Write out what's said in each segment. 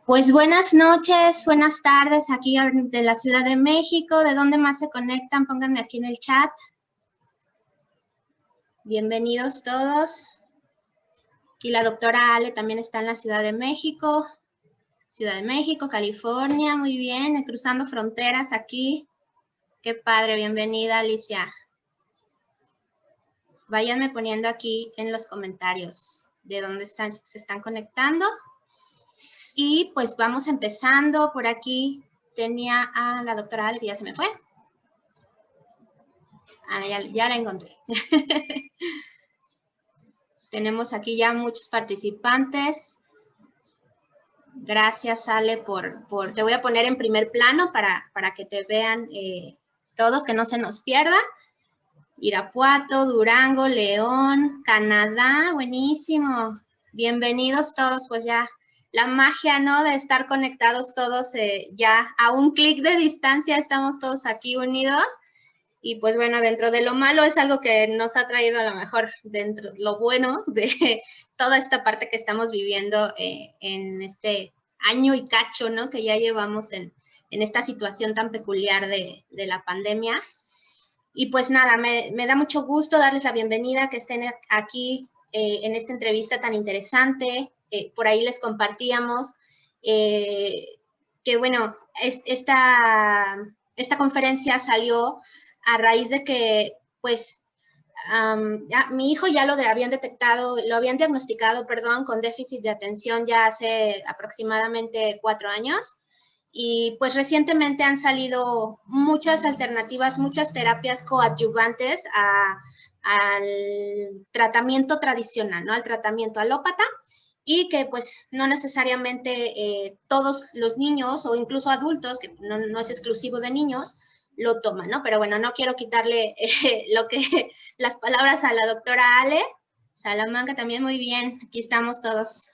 Pues buenas noches, buenas tardes, aquí de la Ciudad de México. ¿De dónde más se conectan? Pónganme aquí en el chat. Bienvenidos todos. Aquí la doctora Ale también está en la Ciudad de México. Ciudad de México, California, muy bien, cruzando fronteras aquí. Qué padre, bienvenida Alicia. Váyanme poniendo aquí en los comentarios de dónde se están conectando. Y pues vamos empezando. Por aquí tenía a la doctora Ale, que ya se me fue. Ya la encontré. Tenemos aquí ya muchos participantes. Gracias, Ale, te voy a poner en primer plano para que te vean todos, que no se nos pierda. Irapuato, Durango, León, Canadá, buenísimo. Bienvenidos todos, pues ya la magia, ¿no? De estar conectados todos ya a un clic de distancia, estamos todos aquí unidos. Y pues bueno, dentro de lo malo es algo que nos ha traído a lo mejor dentro de lo bueno de toda esta parte que estamos viviendo en este año y cacho, ¿no? Que ya llevamos en esta situación tan peculiar de la pandemia. Y pues nada, me da mucho gusto darles la bienvenida, que estén aquí en esta entrevista tan interesante. Por ahí les compartíamos que bueno, esta conferencia salió a raíz de que, pues, mi hijo ya lo habían diagnosticado, con déficit de atención ya hace aproximadamente 4 años. Y pues recientemente han salido muchas alternativas, muchas terapias coadyuvantes al tratamiento tradicional, ¿no? Al tratamiento alópata, y que pues no necesariamente todos los niños o incluso adultos, que no es exclusivo de niños, lo toman, ¿no? Pero bueno, no quiero quitarle las palabras a la doctora Ale Salamanca, también muy bien, aquí estamos todos,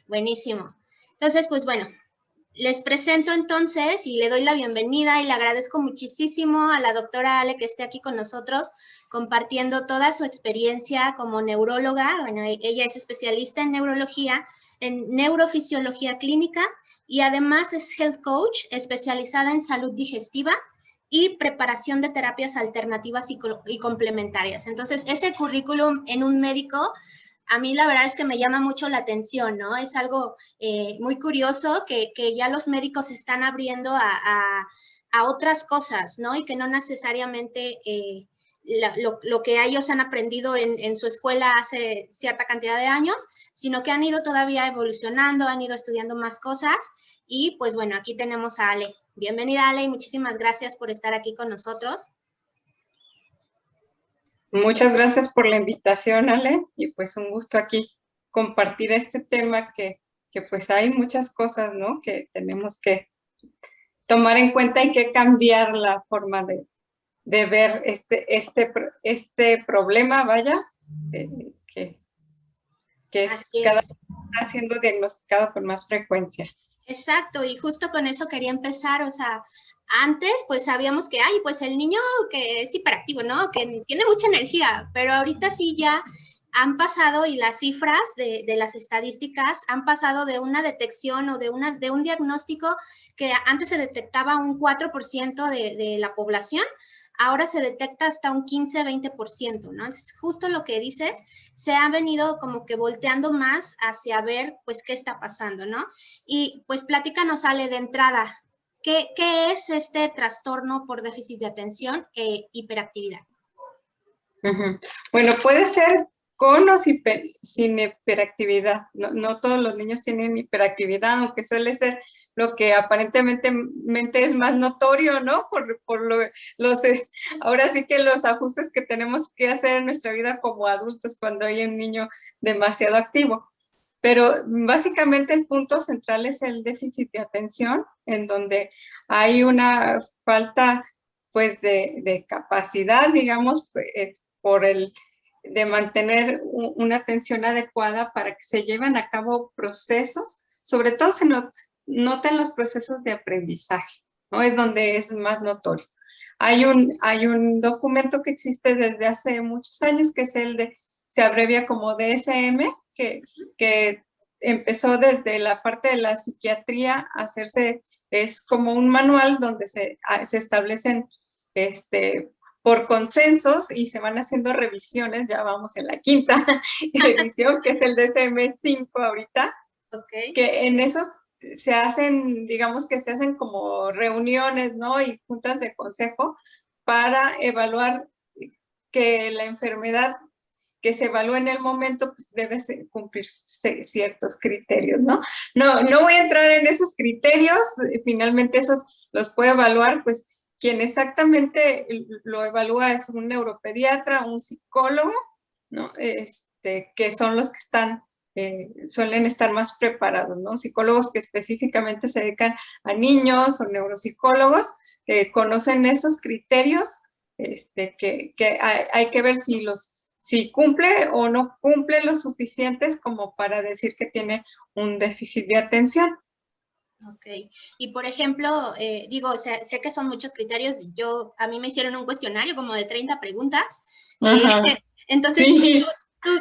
buenísimo. Entonces, pues bueno, les presento entonces y le doy la bienvenida y le agradezco muchísimo a la doctora Ale que esté aquí con nosotros compartiendo toda su experiencia como neuróloga. Bueno, ella es especialista en neurología, en neurofisiología clínica, y además es health coach especializada en salud digestiva y preparación de terapias alternativas y complementarias. Entonces, ese currículum en un médico, a mí la verdad es que me llama mucho la atención, ¿no? Es algo muy curioso que ya los médicos se están abriendo a otras cosas, ¿no? Y que no necesariamente lo que ellos han aprendido en su escuela hace cierta cantidad de años, sino que han ido todavía evolucionando, han ido estudiando más cosas. Y pues bueno, aquí tenemos a Ale. Bienvenida, Ale, y muchísimas gracias por estar aquí con nosotros. Muchas gracias por la invitación, Ale, y pues un gusto aquí compartir este tema que pues hay muchas cosas, ¿no? Que tenemos que tomar en cuenta y que cambiar la forma de ver este problema, vaya, que cada vez está siendo diagnosticado con más frecuencia. Exacto, y justo con eso quería empezar. O sea, antes pues sabíamos que hay pues el niño que es hiperactivo, ¿no? Que tiene mucha energía, pero ahorita sí ya han pasado, y las cifras de las estadísticas han pasado de una detección o de un diagnóstico que antes se detectaba un 4% de la población, ahora se detecta hasta un 15-20%, ¿no? Es justo lo que dices, se ha venido como que volteando más hacia ver, pues, qué está pasando, ¿no? Y, pues, platícanos, Ale, de entrada, ¿qué es este trastorno por déficit de atención e hiperactividad? Bueno, puede ser con o sin hiperactividad. No todos los niños tienen hiperactividad, aunque suele ser lo que aparentemente es más notorio, ¿no? Ahora sí que los ajustes que tenemos que hacer en nuestra vida como adultos cuando hay un niño demasiado activo. Pero básicamente el punto central es el déficit de atención, en donde hay una falta, pues, de capacidad, digamos, de mantener una atención adecuada para que se lleven a cabo procesos. Sobre todo se nota en los procesos de aprendizaje, ¿no? Es donde es más notorio. Hay un documento que existe desde hace muchos años, que es se abrevia como DSM, que empezó desde la parte de la psiquiatría a hacerse, es como un manual donde se establecen por consensos y se van haciendo revisiones, ya vamos en la quinta edición, que es el DSM-5 ahorita, Okay. que en esos se hacen, digamos que se hacen como reuniones, ¿no? Y juntas de consejo para evaluar que la enfermedad que se evalúa en el momento, pues debe cumplir ciertos criterios, ¿no? No voy a entrar en esos criterios, finalmente esos los puede evaluar, pues, quien exactamente lo evalúa es un neuropediatra, un psicólogo, ¿no? Que son los que están, suelen estar más preparados, ¿no? Psicólogos que específicamente se dedican a niños o neuropsicólogos, conocen esos criterios, que hay que ver si cumple o no cumple lo suficientes como para decir que tiene un déficit de atención. Ok. Y por ejemplo, digo, sé que son muchos criterios. A mí me hicieron un cuestionario como de 30 preguntas. Entonces, Sí.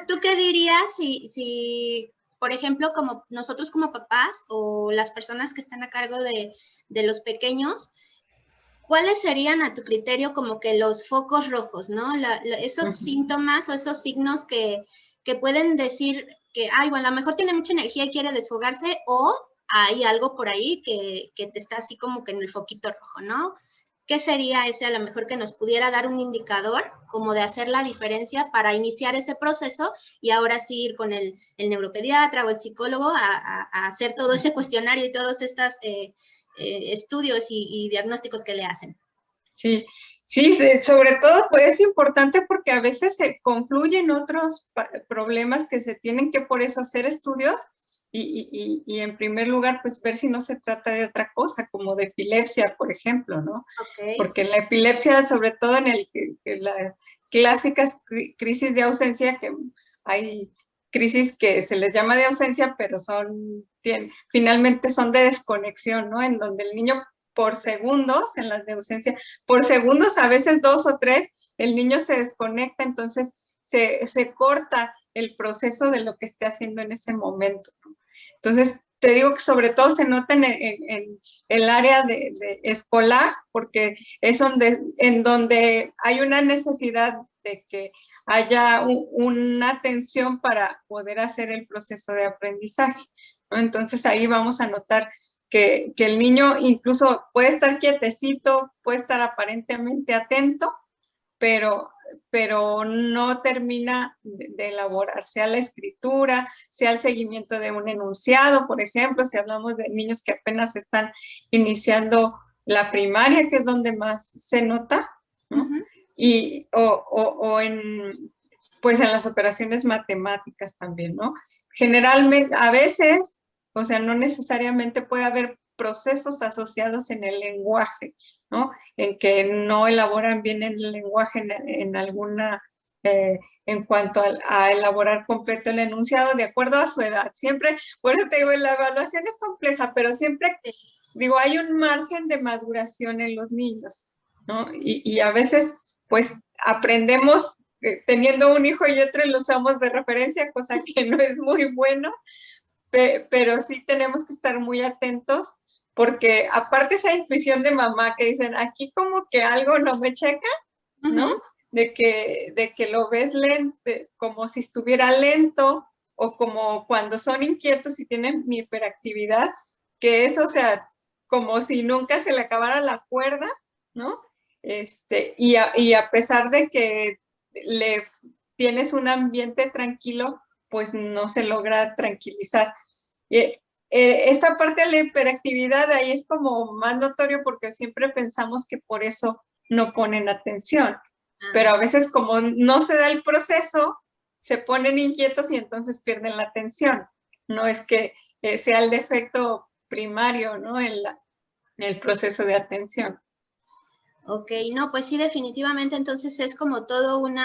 ¿tú qué dirías si, por ejemplo, como nosotros como papás o las personas que están a cargo de los pequeños, ¿cuáles serían a tu criterio como que los focos rojos, ¿no? Esos síntomas o esos signos que pueden decir que, ay, bueno, a lo mejor tiene mucha energía y quiere desfogarse, o hay algo por ahí que te está así como que en el foquito rojo, ¿no? ¿Qué sería ese a lo mejor que nos pudiera dar un indicador como de hacer la diferencia para iniciar ese proceso y ahora sí ir con el neuropediatra o el psicólogo a hacer todo ese cuestionario y todas estas estudios y diagnósticos que le hacen? Sí, sí, sobre todo pues es importante porque a veces se confluyen otros problemas que se tienen que por eso hacer estudios y en primer lugar pues ver si no se trata de otra cosa, como de epilepsia, por ejemplo, ¿no? Okay. Porque la epilepsia, sobre todo en las clásicas crisis de ausencia, que hay crisis que se les llama de ausencia, pero finalmente son de desconexión, ¿no? En donde el niño por segundos, en las de ausencia, por segundos, a veces 2 o 3, el niño se desconecta, entonces se corta el proceso de lo que esté haciendo en ese momento, ¿no? Entonces, te digo que sobre todo se nota en el área de escolar, porque es en donde hay una necesidad de que haya una atención para poder hacer el proceso de aprendizaje, ¿no? Entonces ahí vamos a notar que el niño incluso puede estar quietecito, puede estar aparentemente atento, pero no termina de elaborar, sea la escritura, sea el seguimiento de un enunciado, por ejemplo, si hablamos de niños que apenas están iniciando la primaria, que es donde más se nota, ¿no? O pues en las operaciones matemáticas también, ¿no? Generalmente, a veces, o sea, no necesariamente puede haber procesos asociados en el lenguaje, ¿no? En que no elaboran bien el lenguaje en alguna, en cuanto a elaborar completo el enunciado de acuerdo a su edad. Siempre, por eso te digo, la evaluación es compleja, pero siempre, digo, hay un margen de maduración en los niños, ¿no? Y a veces, pues, aprendemos teniendo un hijo y otro y lo usamos de referencia, cosa que no es muy bueno, pero sí tenemos que estar muy atentos porque aparte esa intuición de mamá que dicen, aquí como que algo no me checa, ¿no? De que lo ves lento, como si estuviera lento, o como cuando son inquietos y tienen hiperactividad, que eso, o sea, como si nunca se le acabara la cuerda, ¿no? Y a pesar de que le tienes un ambiente tranquilo, pues no se logra tranquilizar. Esta parte de la hiperactividad ahí es como más notorio porque siempre pensamos que por eso no ponen atención, pero a veces como no se da el proceso, se ponen inquietos y entonces pierden la atención. No es que sea el defecto primario, ¿no? En el proceso de atención. Ok, no, pues sí, definitivamente entonces es como todo un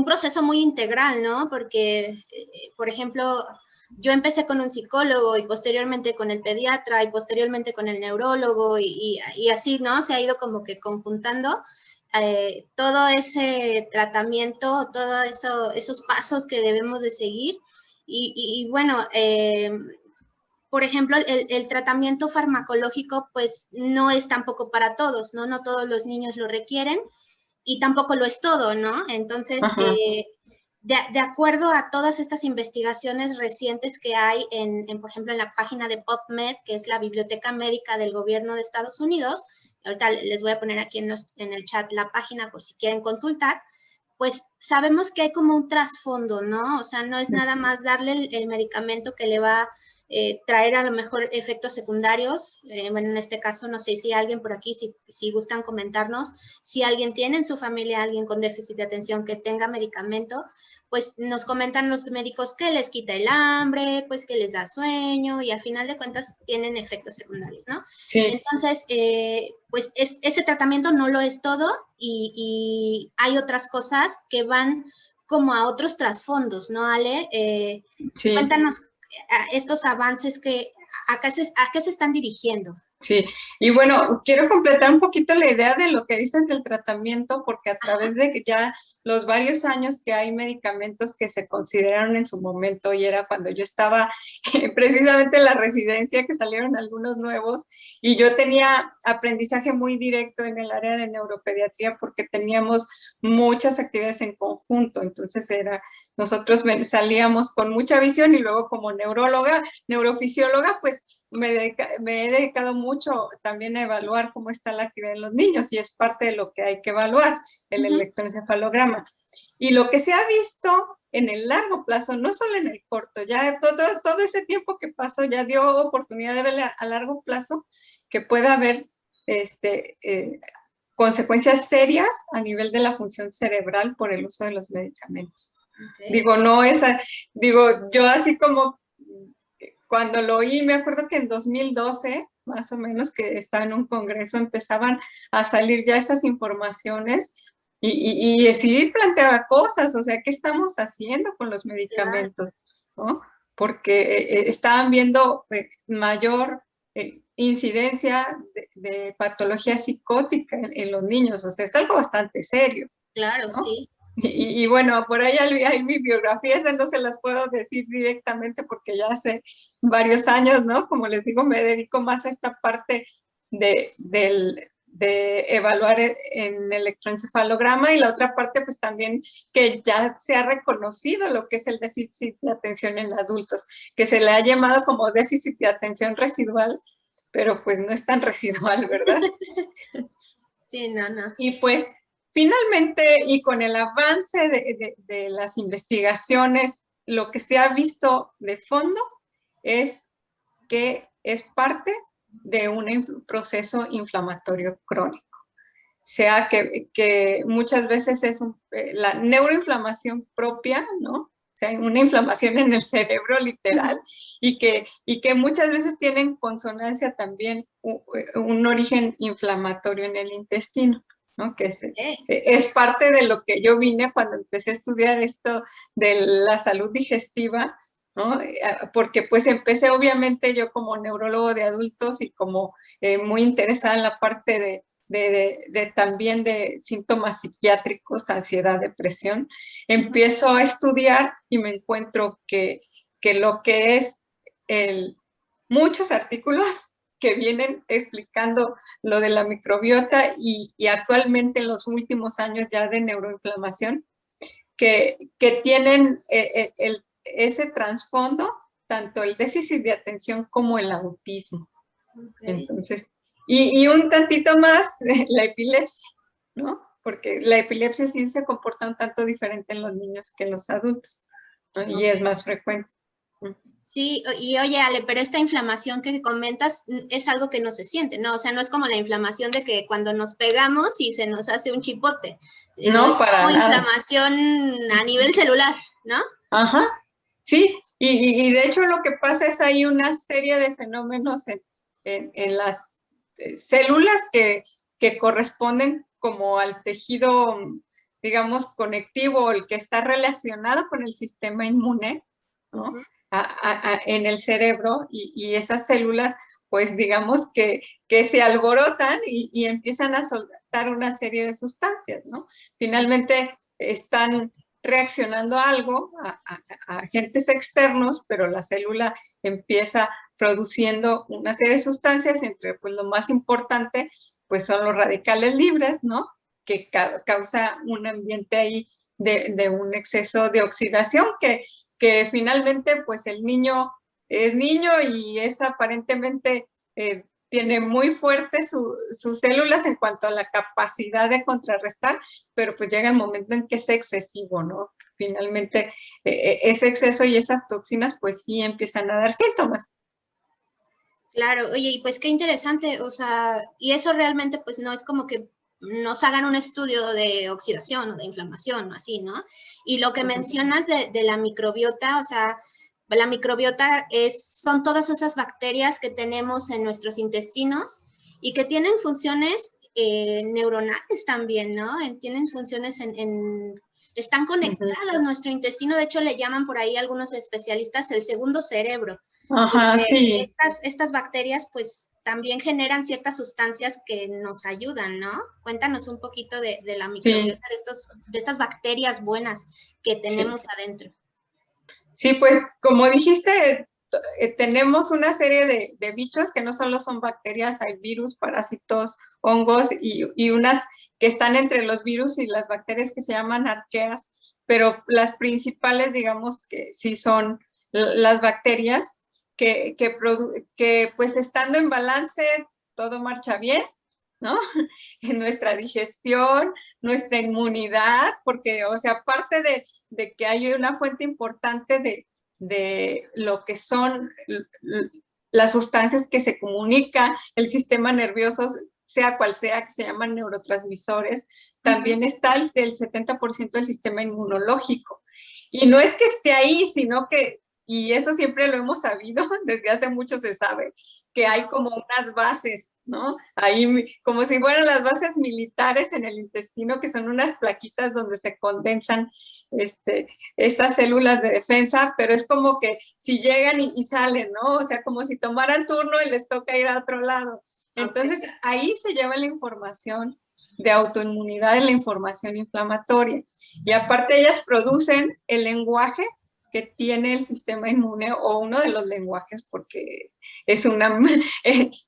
proceso muy integral, ¿no? Porque, por ejemplo, yo empecé con un psicólogo y posteriormente con el pediatra y posteriormente con el neurólogo y así, ¿no? Se ha ido como que conjuntando todo ese tratamiento, todos esos pasos que debemos de seguir. Y bueno, por ejemplo, el tratamiento farmacológico pues no es tampoco para todos, ¿no? No todos los niños lo requieren y tampoco lo es todo, ¿no? Entonces, de acuerdo a todas estas investigaciones recientes que hay por ejemplo, en la página de PubMed, que es la Biblioteca Médica del Gobierno de Estados Unidos, ahorita les voy a poner aquí en el chat la página por si quieren consultar, pues sabemos que hay como un trasfondo, ¿no? O sea, no es nada más darle el medicamento que le va a traer a lo mejor efectos secundarios. Bueno, en este caso, no sé si alguien por aquí, si gustan comentarnos, si alguien tiene en su familia alguien con déficit de atención que tenga medicamento, pues nos comentan los médicos que les quita el hambre, pues que les da sueño y al final de cuentas tienen efectos secundarios, ¿no? Sí. Entonces, pues ese tratamiento no lo es todo y hay otras cosas que van como a otros trasfondos, ¿no, Ale? Sí. Cuéntanos estos avances ¿a qué se están dirigiendo? Sí, y bueno, quiero completar un poquito la idea de lo que dices del tratamiento, porque a través de ya los varios años que hay medicamentos que se consideraron en su momento, y era cuando yo estaba precisamente en la residencia que salieron algunos nuevos, y yo tenía aprendizaje muy directo en el área de neuropediatría porque teníamos muchas actividades en conjunto, entonces nosotros salíamos con mucha visión y luego como neuróloga, neurofisióloga, pues me he dedicado mucho también a evaluar cómo está la actividad en los niños y es parte de lo que hay que evaluar, el electroencefalograma. Y lo que se ha visto en el largo plazo, no solo en el corto, ya todo ese tiempo que pasó ya dio oportunidad de ver a largo plazo que pueda haber consecuencias serias a nivel de la función cerebral por el uso de los medicamentos. Okay. Digo, yo así como cuando lo oí, me acuerdo que en 2012, más o menos, que estaba en un congreso, empezaban a salir ya esas informaciones y sí planteaba cosas, o sea, ¿qué estamos haciendo con los medicamentos? ¿No? Porque estaban viendo mayor incidencia de patología psicótica en los niños, o sea, es algo bastante serio. Claro, ¿no? sí. Y bueno, por ahí hay mi biografía, esas no se las puedo decir directamente porque ya hace varios años, ¿no? Como les digo, me dedico más a esta parte de evaluar en electroencefalograma y la otra parte pues también que ya se ha reconocido lo que es el déficit de atención en adultos, que se le ha llamado como déficit de atención residual, pero pues no es tan residual, ¿verdad? Sí, no. Y pues finalmente, y con el avance de las investigaciones, lo que se ha visto de fondo es que es parte de un proceso inflamatorio crónico. O sea, que muchas veces es la neuroinflamación propia, ¿no? O sea, una inflamación en el cerebro literal y que muchas veces tienen consonancia también un origen inflamatorio en el intestino. ¿no? Que es parte de lo que yo vine cuando empecé a estudiar esto de la salud digestiva, ¿no? Porque pues empecé obviamente yo como neurólogo de adultos y como muy interesada en la parte también de síntomas psiquiátricos, ansiedad, depresión, empiezo a estudiar y me encuentro que lo que es muchos artículos que vienen explicando lo de la microbiota y actualmente en los últimos años ya de neuroinflamación, que tienen ese trasfondo, tanto el déficit de atención como el autismo. Okay. Entonces, y un tantito más la epilepsia, ¿no? Porque la epilepsia sí se comporta un tanto diferente en los niños que en los adultos, ¿no? Okay. Y es más frecuente. Sí, y oye, Ale, pero esta inflamación que comentas es algo que no se siente, ¿no? O sea, no es como la inflamación de que cuando nos pegamos y se nos hace un chipote. No, es para como nada. Inflamación a nivel celular, ¿no? Ajá, sí, y de hecho lo que pasa es hay una serie de fenómenos en las células que corresponden como al tejido, digamos, conectivo, el que está relacionado con el sistema inmune, ¿no? En el cerebro y esas células, pues digamos que se alborotan y empiezan a soltar una serie de sustancias, ¿no? Finalmente están reaccionando a algo, a agentes externos, pero la célula empieza produciendo una serie de sustancias, entre pues lo más importante pues son los radicales libres, ¿no? Que causa un ambiente ahí de un exceso de oxidación que finalmente pues el niño es niño y es aparentemente tiene muy fuertes sus células en cuanto a la capacidad de contrarrestar, pero pues llega el momento en que es excesivo, ¿no? Finalmente ese exceso y esas toxinas pues sí empiezan a dar síntomas. Claro, oye, y pues qué interesante, o sea, y eso realmente pues no es como que nos hagan un estudio de oxidación o de inflamación o así, ¿no? Y lo que mencionas de la microbiota, o sea, la microbiota son todas esas bacterias que tenemos en nuestros intestinos y que tienen funciones neuronales también, ¿no? Tienen funciones están conectadas. Nuestro intestino, de hecho, le llaman por ahí algunos especialistas el segundo cerebro. Ajá, sí. Estas bacterias pues también generan ciertas sustancias que nos ayudan, ¿no? Cuéntanos un poquito de la microbiota, Sí. de estas bacterias buenas que tenemos Sí. adentro. Sí, pues como dijiste, tenemos una serie de bichos que no solo son bacterias, hay virus, parásitos, hongos y unas que están entre los virus y las bacterias que se llaman arqueas, pero las principales, digamos que sí son las bacterias que pues estando en balance todo marcha bien, ¿no? En nuestra digestión, nuestra inmunidad, porque, o sea, aparte de que hay una fuente importante de lo que son las sustancias que se comunica el sistema nervioso, sea cual sea, que se llaman neurotransmisores, también está el 70% del sistema inmunológico. Y no es que esté ahí, sino que, y eso siempre lo hemos sabido, desde hace mucho se sabe, que hay como unas bases, ¿no? Ahí como si fueran las bases militares en el intestino, que son unas plaquitas donde se condensan estas células de defensa, pero es como que si llegan y salen, ¿no? O sea, como si tomaran turno y les toca ir a otro lado. Entonces, ahí se lleva la información de autoinmunidad y la información inflamatoria. Y aparte ellas producen el lenguaje que tiene el sistema inmune o uno de los lenguajes porque es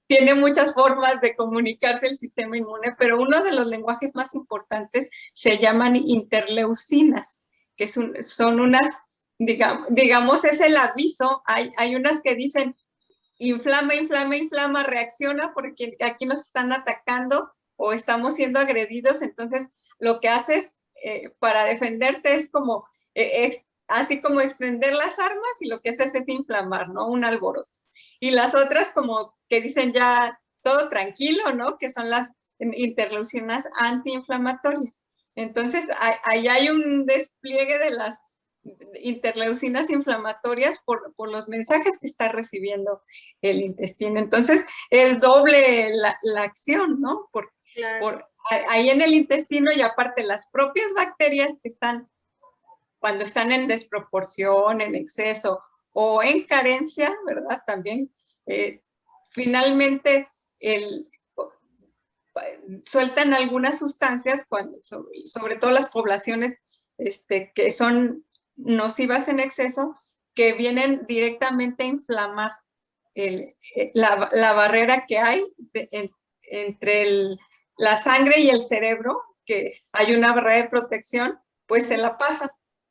tiene muchas formas de comunicarse el sistema inmune, pero uno de los lenguajes más importantes se llaman interleucinas, que son unas, digamos, es el aviso, hay unas que dicen inflama, inflama, inflama, reacciona porque aquí nos están atacando o estamos siendo agredidos, entonces lo que haces para defenderte es como así como extender las armas y lo que haces es inflamar, ¿no? Un alboroto. Y las otras como que dicen ya todo tranquilo, ¿no? Que son las interleucinas antiinflamatorias. Entonces, ahí hay un despliegue de las interleucinas inflamatorias por los mensajes que está recibiendo el intestino. Entonces, es doble la acción, ¿no? Ahí en el intestino y aparte las propias bacterias que están cuando están en desproporción, en exceso o en carencia, ¿verdad? También, finalmente, sueltan algunas sustancias, sobre todo las poblaciones que son nocivas en exceso, que vienen directamente a inflamar la barrera que hay entre la sangre y el cerebro, que hay una barrera de protección, pues se la pasan,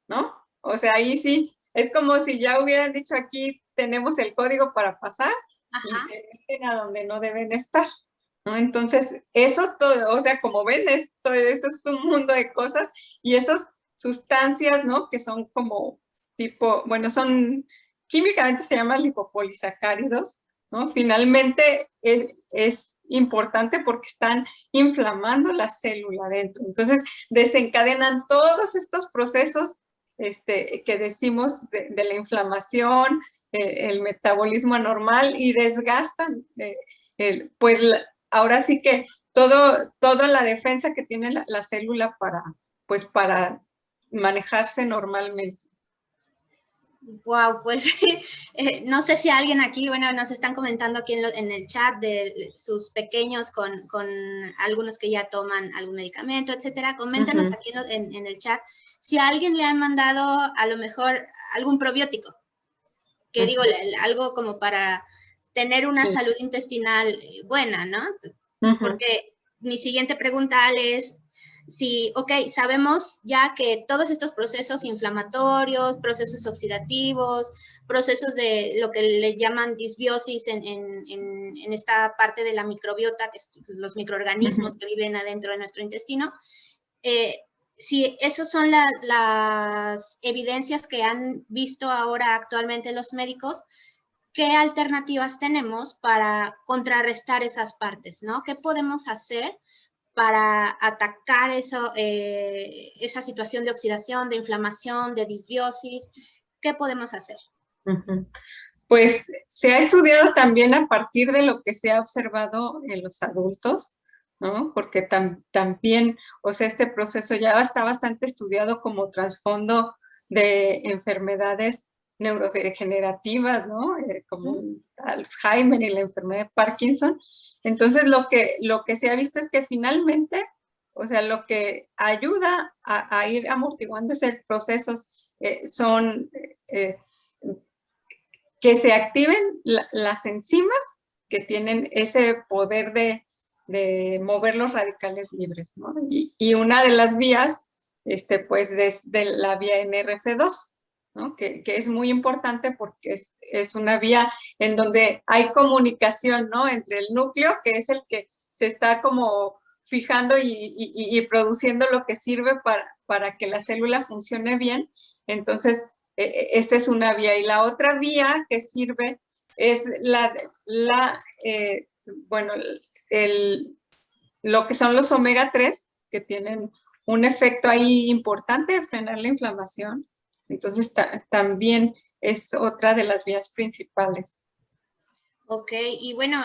¿no? O sea, ahí sí, es como si ya hubieran dicho aquí tenemos el código para pasar. Ajá. Y se meten a donde no deben estar, ¿no? Entonces, eso todo, o sea, como ven, todo eso es un mundo de cosas y esas sustancias, ¿no? Que son como tipo, bueno, químicamente se llaman lipopolisacáridos, ¿no? Finalmente es importante porque están inflamando la célula dentro. Entonces, desencadenan todos estos procesos que decimos de la inflamación, el metabolismo anormal y desgastan, pues ahora sí que toda la defensa que tiene la célula para manejarse normalmente. Wow, pues no sé si alguien aquí, bueno, nos están comentando aquí en el chat de sus pequeños con algunos que ya toman algún medicamento, etcétera. Coméntenos aquí en el chat si a alguien le han mandado a lo mejor algún probiótico, que digo, algo como para tener una salud intestinal buena, ¿no? Porque mi siguiente pregunta, Ale, es si, ok, sabemos ya que todos estos procesos inflamatorios, procesos oxidativos, procesos de lo que le llaman disbiosis en esta parte de la microbiota, que es los microorganismos que viven adentro de nuestro intestino, si esas son las evidencias que han visto ahora actualmente los médicos, ¿qué alternativas tenemos para contrarrestar esas partes, ¿no? ¿Qué podemos hacer para atacar eso, esa situación de oxidación, de inflamación, de disbiosis? ¿Qué podemos hacer? Pues se ha estudiado también a partir de lo que se ha observado en los adultos, ¿no? Porque también, o sea, este proceso ya está bastante estudiado como trasfondo de enfermedades neurodegenerativas, ¿no? Como Alzheimer y la enfermedad de Parkinson. Entonces, lo que se ha visto es que finalmente, o sea, lo que ayuda a ir amortiguando esos procesos son que se activen las enzimas que tienen ese poder de mover los radicales libres, ¿no? Y una de las vías, pues, de la vía NRF2, ¿no? Que es muy importante porque es una vía en donde hay comunicación, ¿no? Entre el núcleo, que es el que se está como fijando y produciendo lo que sirve para que la célula funcione bien. Entonces, esta es una vía. Y la otra vía que sirve es bueno, lo que son los omega 3, que tienen un efecto ahí importante de frenar la inflamación. Entonces, también es otra de las vías principales. Ok, y bueno,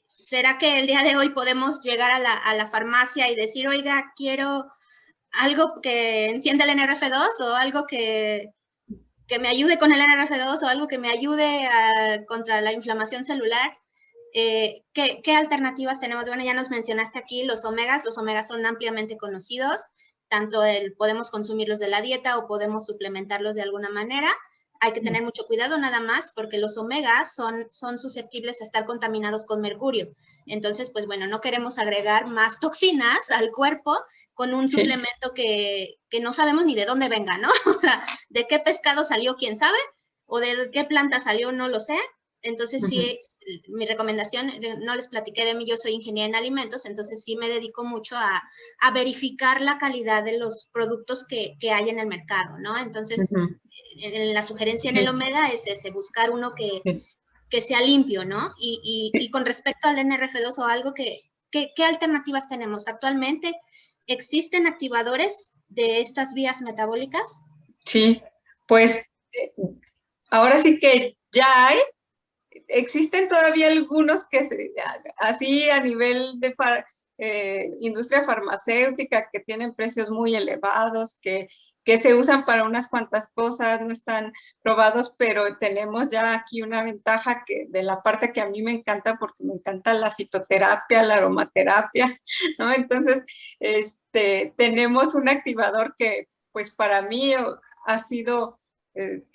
¿será que el día de hoy podemos llegar a la farmacia y decir, oiga, quiero algo que encienda el NRF2 o algo que me ayude con el NRF2 o algo que me ayude contra la inflamación celular? ¿Qué alternativas tenemos? Bueno, ya nos mencionaste aquí los omegas son ampliamente conocidos, tanto podemos consumirlos de la dieta o podemos suplementarlos de alguna manera. Hay que tener mucho cuidado nada más porque los omegas son susceptibles a estar contaminados con mercurio. Entonces, pues bueno, no queremos agregar más toxinas al cuerpo con un suplemento que no sabemos ni de dónde venga, ¿no? O sea, de qué pescado salió, quién sabe, o de qué planta salió, no lo sé. Entonces, sí, mi recomendación, no les platiqué de mí, yo soy ingeniera en alimentos, entonces sí me dedico mucho a verificar la calidad de los productos que hay en el mercado, ¿no? Entonces, la sugerencia en el omega es ese, buscar uno que sea limpio, ¿no? Y con respecto al NRF2 o algo ¿qué alternativas tenemos? Actualmente, ¿existen activadores de estas vías metabólicas? Sí, pues ahora sí que ya hay. Existen todavía algunos que así a nivel de industria farmacéutica que tienen precios muy elevados, que se usan para unas cuantas cosas, no están probados, pero tenemos ya aquí una ventaja de la parte que a mí me encanta, porque me encanta la fitoterapia, la aromaterapia, ¿no? Entonces, tenemos un activador que, pues, para mí ha sido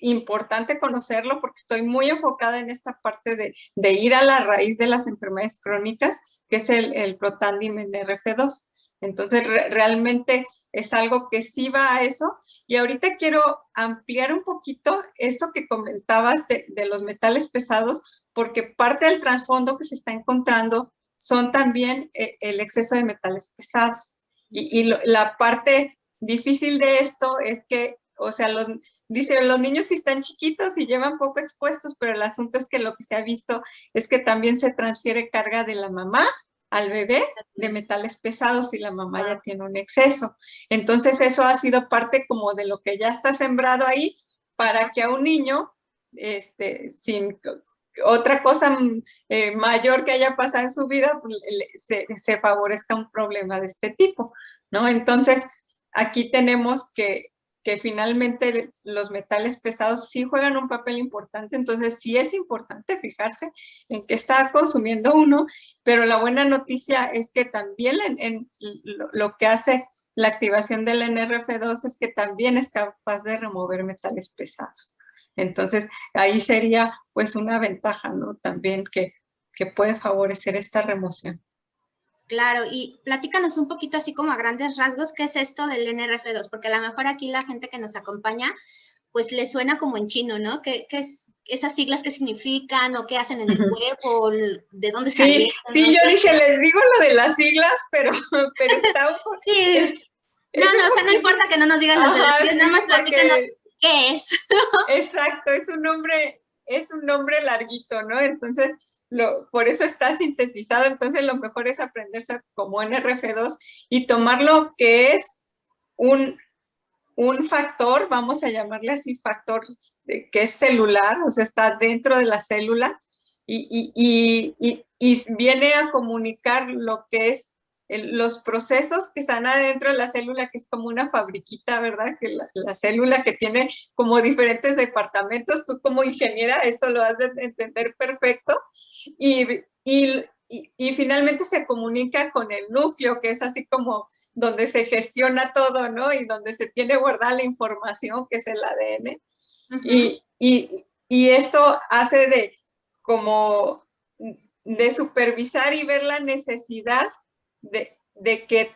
importante conocerlo porque estoy muy enfocada en esta parte de ir a la raíz de las enfermedades crónicas, que es el Protandim NRF2. Entonces, realmente es algo que sí va a eso. Y ahorita quiero ampliar un poquito esto que comentabas de los metales pesados, porque parte del trasfondo que se está encontrando son también el exceso de metales pesados. Y la parte difícil de esto es que, o sea, dice, los niños sí están chiquitos y llevan poco expuestos, pero el asunto es que lo que se ha visto es que también se transfiere carga de la mamá al bebé de metales pesados y la mamá ya tiene un exceso. Entonces eso ha sido parte como de lo que ya está sembrado ahí para que a un niño, sin otra cosa mayor que haya pasado en su vida, pues, se favorezca un problema de este tipo, ¿no? Entonces, aquí tenemos que que finalmente los metales pesados sí juegan un papel importante, entonces sí es importante fijarse en qué está consumiendo uno, pero la buena noticia es que también en lo que hace la activación del NRF2 es que también es capaz de remover metales pesados. Entonces, ahí sería pues una ventaja, ¿no? También que puede favorecer esta remoción. Claro, y platícanos un poquito así como a grandes rasgos, ¿qué es esto del NRF2? Porque a lo mejor aquí la gente que nos acompaña, pues le suena como en chino, ¿no? ¿Qué es esas siglas qué significan o qué hacen en el cuerpo? ¿De dónde salieron? Sí, No yo sé. dije, les digo lo de las siglas, pero está un poco... Sí, no, o sea, no importa que no nos digas las de las siglas, nada sí, más platícanos qué es. exacto, es un nombre larguito, ¿no? Entonces, por eso está sintetizado, entonces lo mejor es aprenderse como NRF2 y tomar lo que es un factor, vamos a llamarle así, factor que es celular, o sea, está dentro de la célula y viene a comunicar lo que es los procesos que están adentro de la célula, que es como una fabriquita, ¿verdad? Que la célula que tiene como diferentes departamentos, tú como ingeniera esto lo has de entender perfecto, y finalmente se comunica con el núcleo, que es así como donde se gestiona todo, ¿no? Y donde se tiene guardada la información, que es el ADN. Y esto hace de supervisar y ver la necesidad de que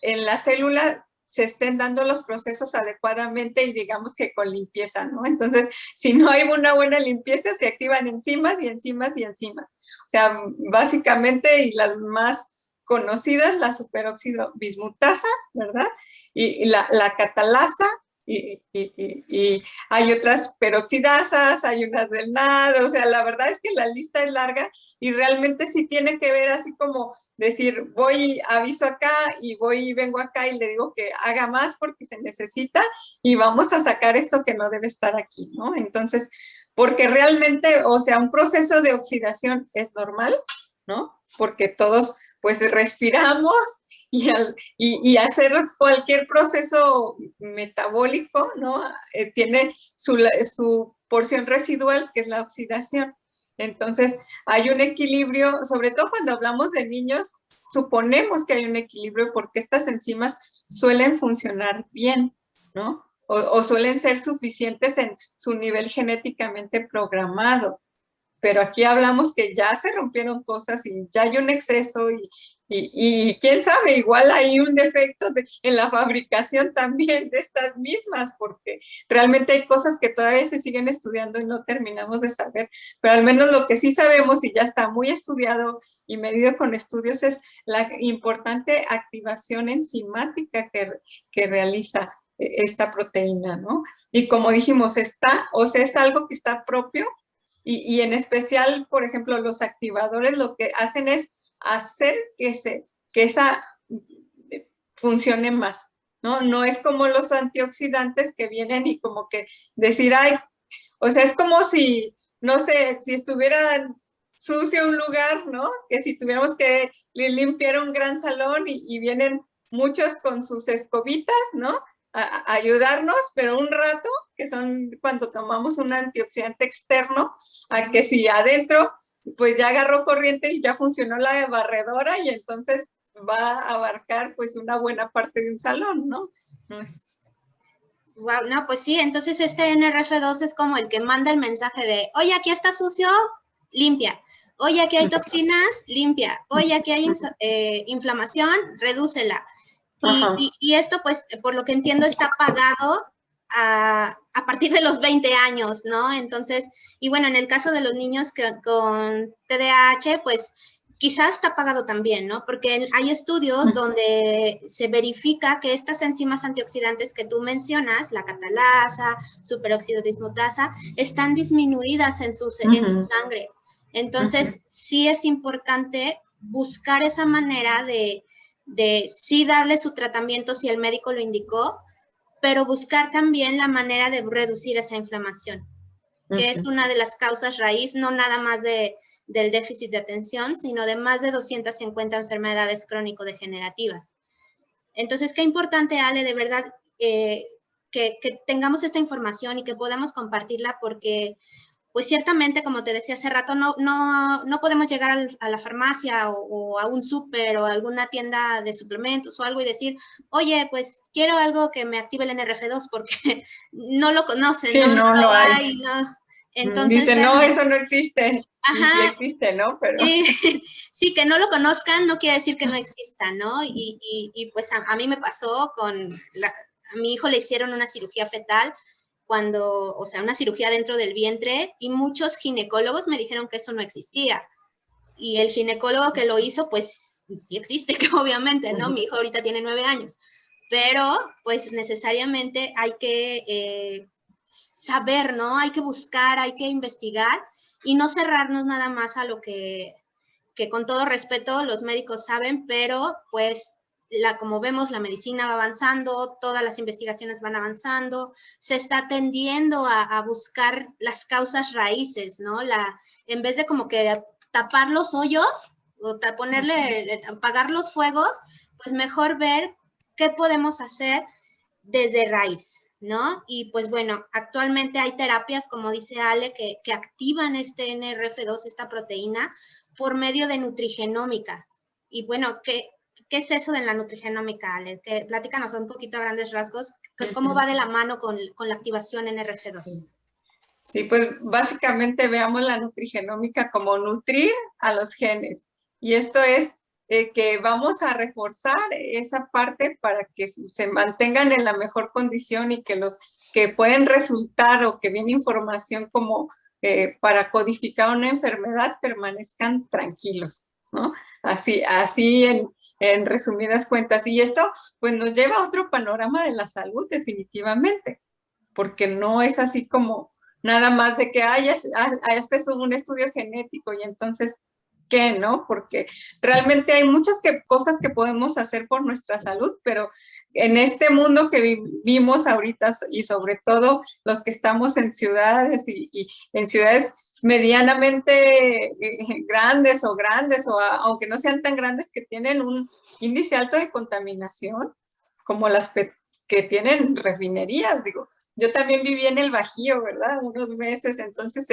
en la célula se estén dando los procesos adecuadamente y digamos que con limpieza, ¿no? Entonces, si no hay una buena limpieza, se activan enzimas y enzimas y enzimas. O sea, básicamente, y las más conocidas, la superóxido bismutasa, ¿verdad? Y la catalasa, y hay otras peroxidasas, hay unas del NAD, o sea, la verdad es que la lista es larga y realmente sí tiene que ver así como decir, aviso acá y vengo acá y le digo que haga más porque se necesita y vamos a sacar esto que no debe estar aquí, ¿no? Entonces, porque realmente, o sea, un proceso de oxidación es normal, ¿no? Porque todos pues respiramos y hacer cualquier proceso metabólico, ¿no? Tiene su porción residual, que es la oxidación. Entonces, hay un equilibrio, sobre todo cuando hablamos de niños, suponemos que hay un equilibrio porque estas enzimas suelen funcionar bien, ¿no? O suelen ser suficientes en su nivel genéticamente programado. Pero aquí hablamos que ya se rompieron cosas y ya hay un exceso y quién sabe, igual hay un defecto en la fabricación también de estas mismas, porque realmente hay cosas que todavía se siguen estudiando y no terminamos de saber, pero al menos lo que sí sabemos y ya está muy estudiado y medido con estudios es la importante activación enzimática que realiza esta proteína, ¿no? Y como dijimos, o sea, es algo que está propio. Y en especial, por ejemplo, los activadores lo que hacen es hacer que esa funcione más, ¿no? No es como los antioxidantes que vienen y como que decir, ay, o sea, es como si, no sé, si estuviera sucio un lugar, ¿no? Que si tuviéramos que limpiar un gran salón y vienen muchos con sus escobitas, ¿no? A ayudarnos, pero un rato, que son cuando tomamos un antioxidante externo, a que si adentro, pues ya agarró corriente y ya funcionó la barredora y entonces va a abarcar pues una buena parte de un salón, ¿no? No es... Wow, no, pues sí, entonces este NRF2 es como el que manda el mensaje de, oye, aquí está sucio, limpia. Oye, aquí hay toxinas, limpia. Oye, aquí hay inflamación, redúcela. Y esto, pues, por lo que entiendo, está pagado a partir de los 20 años, ¿no? Entonces, y bueno, en el caso de los niños con TDAH, pues quizás está pagado también, ¿no? Porque hay estudios donde se verifica que estas enzimas antioxidantes que tú mencionas, la catalasa, superóxido dismutasa, están disminuidas en su sangre. Entonces, sí es importante buscar esa manera de sí darle su tratamiento si el médico lo indicó, pero buscar también la manera de reducir esa inflamación, que es una de las causas raíz, no nada más del déficit de atención, sino de más de 250 enfermedades crónico-degenerativas. Entonces, qué importante, Ale, de verdad, que tengamos esta información y que podamos compartirla porque, pues ciertamente, como te decía hace rato, no podemos llegar a la farmacia o a un súper o a alguna tienda de suplementos o algo y decir, oye, pues quiero algo que me active el NRF2 porque no lo conocen, Sí, no no, lo no hay. hay, no. Entonces, Dice, no, realmente, eso no existe. Y sí ajá, existe, ¿no? Pero sí, sí, que no lo conozcan no quiere decir que no exista, ¿no? Y pues a mí me pasó a mi hijo le hicieron una cirugía fetal cuando, o sea, una cirugía dentro del vientre y muchos ginecólogos me dijeron que eso no existía. Y el ginecólogo que lo hizo, pues sí existe, obviamente, ¿no? Mi hijo ahorita tiene 9 años, pero pues necesariamente hay que saber, ¿no? Hay que buscar, hay que investigar y no cerrarnos nada más a lo que con todo respeto los médicos saben, pero pues como vemos, la medicina va avanzando, todas las investigaciones van avanzando, se está tendiendo a buscar las causas raíces, ¿no? En vez de como que tapar los hoyos o apagar los fuegos, pues mejor ver qué podemos hacer desde raíz, ¿no? Y pues bueno, actualmente hay terapias, como dice Ale, que activan este NRF2, esta proteína, por medio de nutrigenómica. Y bueno, ¿qué es eso de la nutrigenómica, Ale? Platícanos un poquito a grandes rasgos, ¿cómo va de la mano con la activación NRF2? sí, pues básicamente veamos la nutrigenómica como nutrir a los genes. Y esto es que vamos a reforzar esa parte para que se mantengan en la mejor condición y que los que pueden resultar o que viene información como para codificar una enfermedad permanezcan tranquilos, ¿no? Así en resumidas cuentas. Y esto pues nos lleva a otro panorama de la salud definitivamente, porque no es así como nada más de que este es un estudio genético y entonces, ¿qué, no? Porque realmente hay muchas cosas que podemos hacer por nuestra salud, pero en este mundo que vivimos ahorita y sobre todo los que estamos en ciudades y en ciudades medianamente grandes o aunque no sean tan grandes, que tienen un índice alto de contaminación, como las que tienen refinerías, digo. Yo también viví en el Bajío, ¿verdad? Unos meses, entonces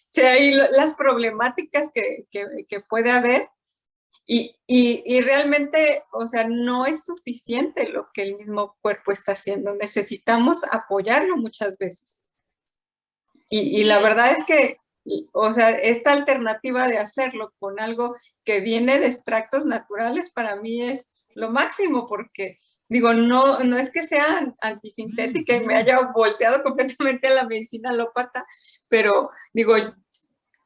sé ahí las problemáticas que puede haber y realmente, o sea, no es suficiente lo que el mismo cuerpo está haciendo. Necesitamos apoyarlo muchas veces. Y la verdad es que, o sea, esta alternativa de hacerlo con algo que viene de extractos naturales para mí es lo máximo porque digo, no es que sea antisintética y me haya volteado completamente a la medicina alópata, pero digo,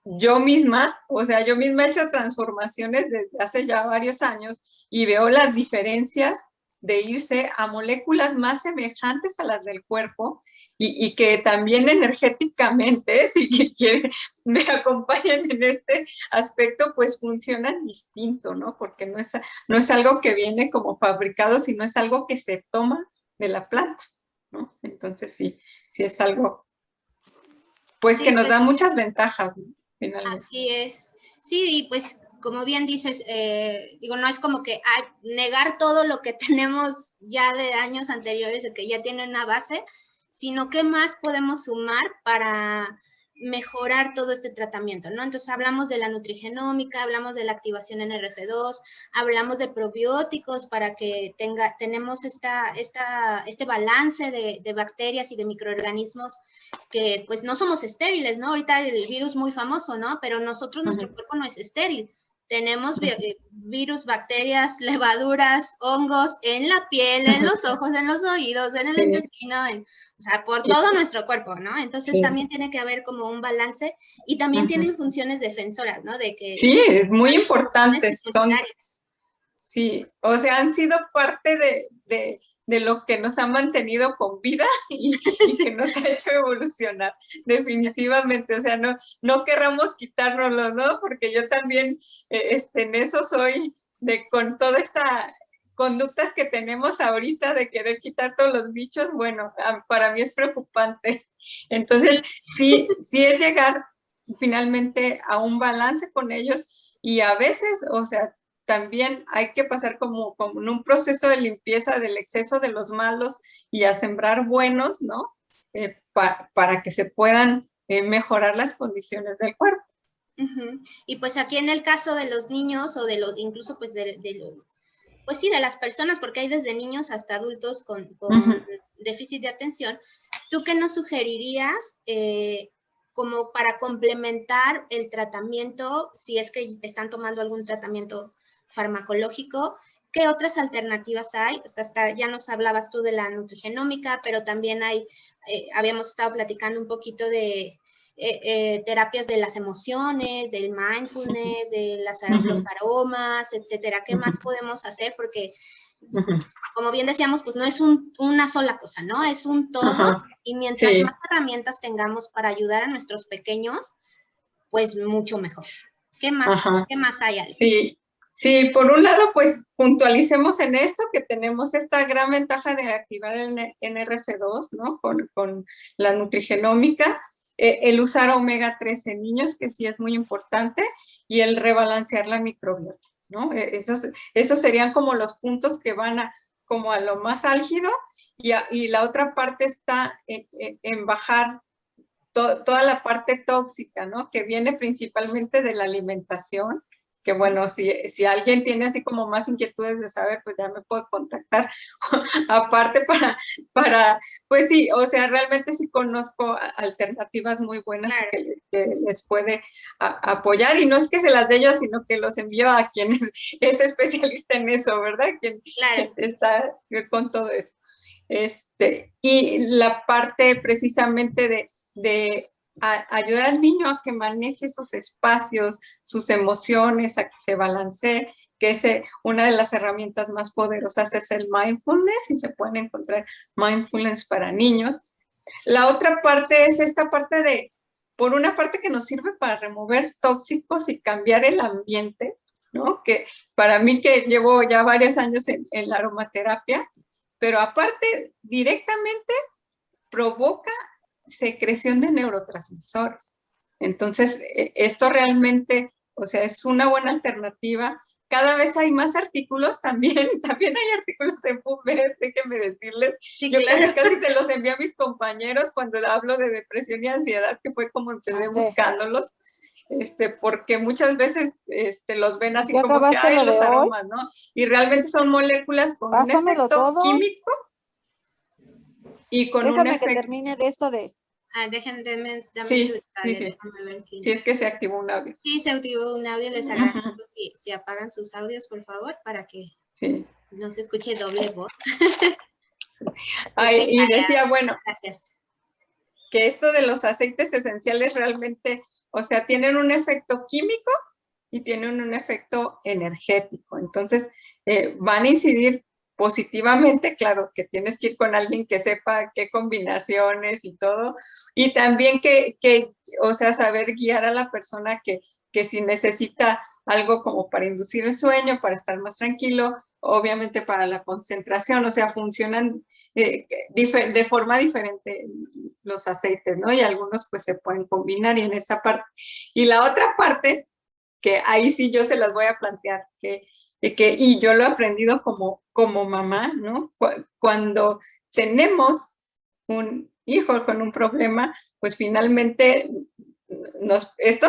yo misma he hecho transformaciones desde hace ya varios años y veo las diferencias de irse a moléculas más semejantes a las del cuerpo y que también energéticamente, si quieren, me acompañen en este aspecto, pues funcionan distinto, ¿no? Porque no es algo que viene como fabricado, sino es algo que se toma de la planta, ¿no? Entonces sí es algo, pues que Sí, nos pues da muchas ventajas, ¿no? Finalmente. así es. Sí, y pues como bien dices, digo, no es como que negar todo lo que tenemos ya de años anteriores, de que ya tiene una base, sino qué más podemos sumar para mejorar todo este tratamiento, ¿no? Entonces hablamos de la nutrigenómica, hablamos de la activación NRF2, hablamos de probióticos para que tenemos este balance de bacterias y de microorganismos que pues no somos estériles, ¿no? Ahorita el virus muy famoso, ¿no? Pero nuestro cuerpo no es estéril. Tenemos virus, bacterias, levaduras, hongos en la piel, en los ojos, en los oídos, en el intestino, o sea, por todo nuestro cuerpo, ¿no? Entonces también tiene que haber como un balance y también tienen funciones defensoras, ¿no? De que Sí, es muy importante. secundarias. Sí, o sea, han sido parte de lo que nos ha mantenido con vida y que nos ha hecho evolucionar, definitivamente. O sea, no querramos quitárnoslo, ¿no? Porque yo también en eso soy con toda esta conductas que tenemos ahorita de querer quitar todos los bichos, bueno, para mí es preocupante. Entonces, sí es llegar finalmente a un balance con ellos y a veces, o sea, también hay que pasar como en un proceso de limpieza del exceso de los malos y a sembrar buenos, ¿no? Para que se puedan mejorar las condiciones del cuerpo. Y pues aquí en el caso de los niños o de los, incluso pues pues sí, de las personas, porque hay desde niños hasta adultos con déficit de atención, ¿tú qué nos sugerirías como para complementar el tratamiento, si es que están tomando algún tratamiento farmacológico? ¿Qué otras alternativas hay? O sea, hasta ya nos hablabas tú de la nutrigenómica, pero también hay, habíamos estado platicando un poquito de terapias de las emociones, del mindfulness, de los aromas, etcétera. ¿Qué más podemos hacer? Porque, como bien decíamos, pues no es una sola cosa, ¿no? Es un todo. Y mientras más herramientas tengamos para ayudar a nuestros pequeños, pues mucho mejor. ¿Qué más hay, Ale? Sí, por un lado, pues puntualicemos en esto que tenemos esta gran ventaja de activar el NRF2, ¿no? Con la nutrigenómica, el usar omega 3 en niños, que sí es muy importante, y el rebalancear la microbiota, ¿no? Esos serían como los puntos que van como a lo más álgido, y la otra parte está en bajar toda la parte tóxica, ¿no? Que viene principalmente de la alimentación, que bueno, si alguien tiene así como más inquietudes de saber, pues ya me puede contactar aparte pues sí, o sea, realmente sí conozco alternativas muy buenas que les puede apoyar, y no es que se las dé yo, sino que los envío a quien es especialista en eso, ¿verdad? Quien está con todo eso. Y la parte precisamente de ayudar al niño a que maneje esos espacios, sus emociones, a que se balancee, que es una de las herramientas más poderosas es el mindfulness, y se pueden encontrar mindfulness para niños. La otra parte es esta parte por una parte que nos sirve para remover tóxicos y cambiar el ambiente, ¿no? Que para mí, que llevo ya varios años en la aromaterapia, pero aparte directamente provoca secreción de neurotransmisores. Entonces, esto realmente, o sea, es una buena alternativa. Cada vez hay más artículos también hay artículos de PubMed, déjenme decirles. Sí, yo claro. casi se los envío a mis compañeros cuando hablo de depresión y ansiedad, que fue como empecé buscándolos. Porque muchas veces los ven así como que hay los aromas, ¿no? Y realmente son moléculas con un efecto químico y con un efecto... que termine de esto de... Déjame sí, déjame ver aquí. Sí, es que se activó un audio. Sí, se activó un audio, les agradezco si apagan sus audios, por favor, para que no se escuche doble voz. Y decía, bueno, gracias. Que esto de los aceites esenciales realmente, o sea, tienen un efecto químico y tienen un efecto energético. Entonces, van a incidir positivamente, claro, que tienes que ir con alguien que sepa qué combinaciones y todo, y también o sea, saber guiar a la persona que si necesita algo como para inducir el sueño, para estar más tranquilo, obviamente para la concentración, o sea, funcionan de forma diferente los aceites, ¿no? Y algunos pues se pueden combinar, y en esa parte. Y la otra parte, que ahí sí yo se las voy a plantear, y yo lo he aprendido como mamá, ¿no? Cuando tenemos un hijo con un problema, pues finalmente esto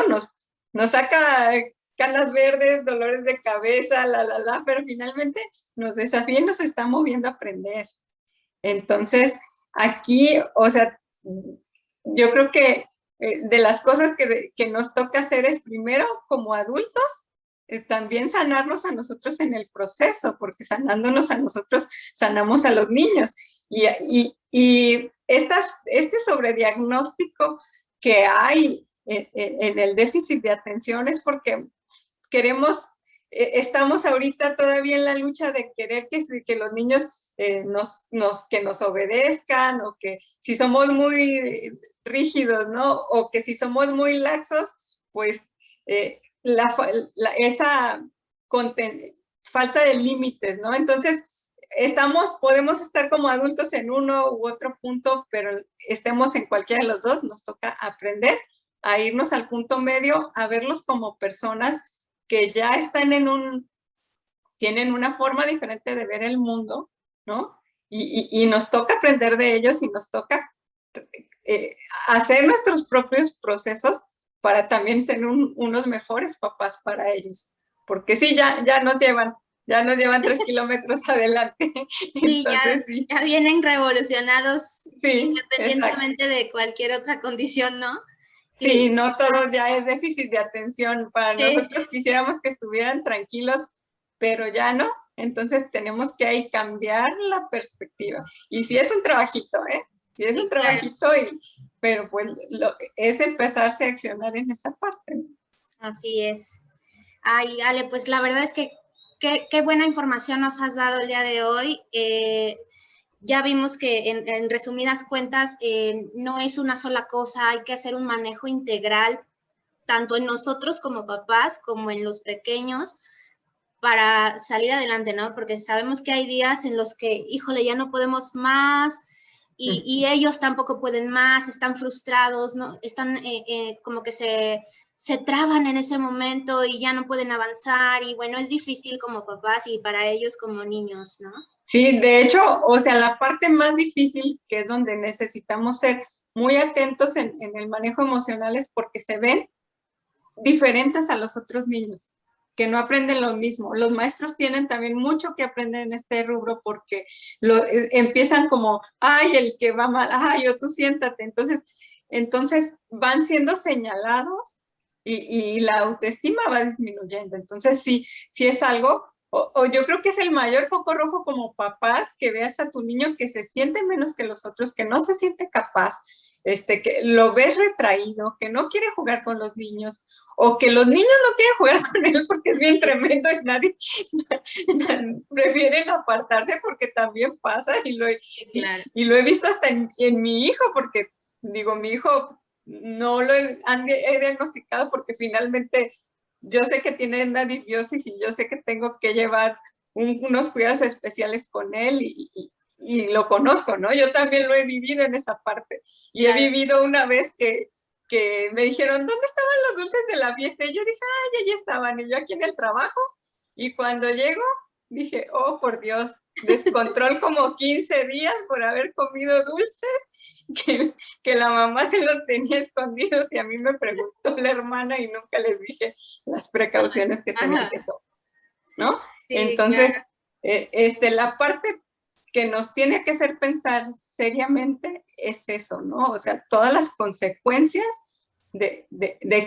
nos saca canas verdes, dolores de cabeza, pero finalmente nos desafía y nos está moviendo a aprender. Entonces, aquí, o sea, yo creo que de las cosas que nos toca hacer es, primero, como adultos, también sanarnos a nosotros en el proceso, porque sanándonos a nosotros, sanamos a los niños. Y este sobrediagnóstico que hay en el déficit de atención es porque estamos ahorita todavía en la lucha de querer que los niños que nos obedezcan, o que si somos muy rígidos, ¿no? O que si somos muy laxos, pues esa falta de límites, ¿no? Entonces, podemos estar como adultos en uno u otro punto, pero estemos en cualquiera de los dos, nos toca aprender a irnos al punto medio, a verlos como personas que ya están en un tienen una forma diferente de ver el mundo, ¿no? Y nos toca aprender de ellos y nos toca hacer nuestros propios procesos para también ser unos mejores papás para ellos. Porque sí, ya nos llevan 3 kilómetros adelante. Sí, entonces, ya vienen revolucionados, sí, independientemente de cualquier otra condición, ¿no? Sí, no todo ya es déficit de atención. Para nosotros quisiéramos que estuvieran tranquilos, pero ya no. Entonces tenemos que ahí cambiar la perspectiva. Y sí es un trabajito, ¿eh? Sí es un trabajito, pero pues es empezarse a accionar en esa parte. Así es. Ay, Ale, pues la verdad es que qué buena información nos has dado el día de hoy. Ya vimos que en resumidas cuentas no es una sola cosa, hay que hacer un manejo integral, tanto en nosotros como papás, como en los pequeños, para salir adelante, ¿no? Porque sabemos que hay días en los que, híjole, ya no podemos más y ellos tampoco pueden más, están frustrados, ¿no? Están como que se traban en ese momento y ya no pueden avanzar y bueno, es difícil como papás y para ellos como niños, ¿no? Sí, de hecho, o sea, la parte más difícil, que es donde necesitamos ser muy atentos en el manejo emocional, es porque se ven diferentes a los otros niños, que no aprenden lo mismo. Los maestros tienen también mucho que aprender en este rubro porque empiezan como, ay, el que va mal, ay, yo tú siéntate. Entonces van siendo señalados y la autoestima va disminuyendo. Entonces sí es algo, o yo creo que es el mayor foco rojo como papás, que veas a tu niño que se siente menos que los otros, que no se siente capaz, que lo ves retraído, que no quiere jugar con los niños, o que los niños no quieren jugar con él porque es bien tremendo y nadie prefieren apartarse, porque también pasa y lo he visto hasta en mi hijo, porque digo, mi hijo no lo he diagnosticado porque finalmente yo sé que tiene una disbiosis y yo sé que tengo que llevar unos cuidados especiales con él y lo conozco, ¿no? Yo también lo he vivido en esa parte y he vivido una vez que me dijeron, ¿dónde estaban los dulces de la fiesta? Y yo dije, ay, allí estaban, y yo aquí en el trabajo, y cuando llego, dije, oh, por Dios, descontrol como 15 días por haber comido dulces, que la mamá se los tenía escondidos, y a mí me preguntó la hermana y nunca les dije las precauciones que tenían que tomar, ¿no? Sí, entonces, claro. La parte que nos tiene que hacer pensar seriamente es eso, ¿no? O sea, todas las consecuencias de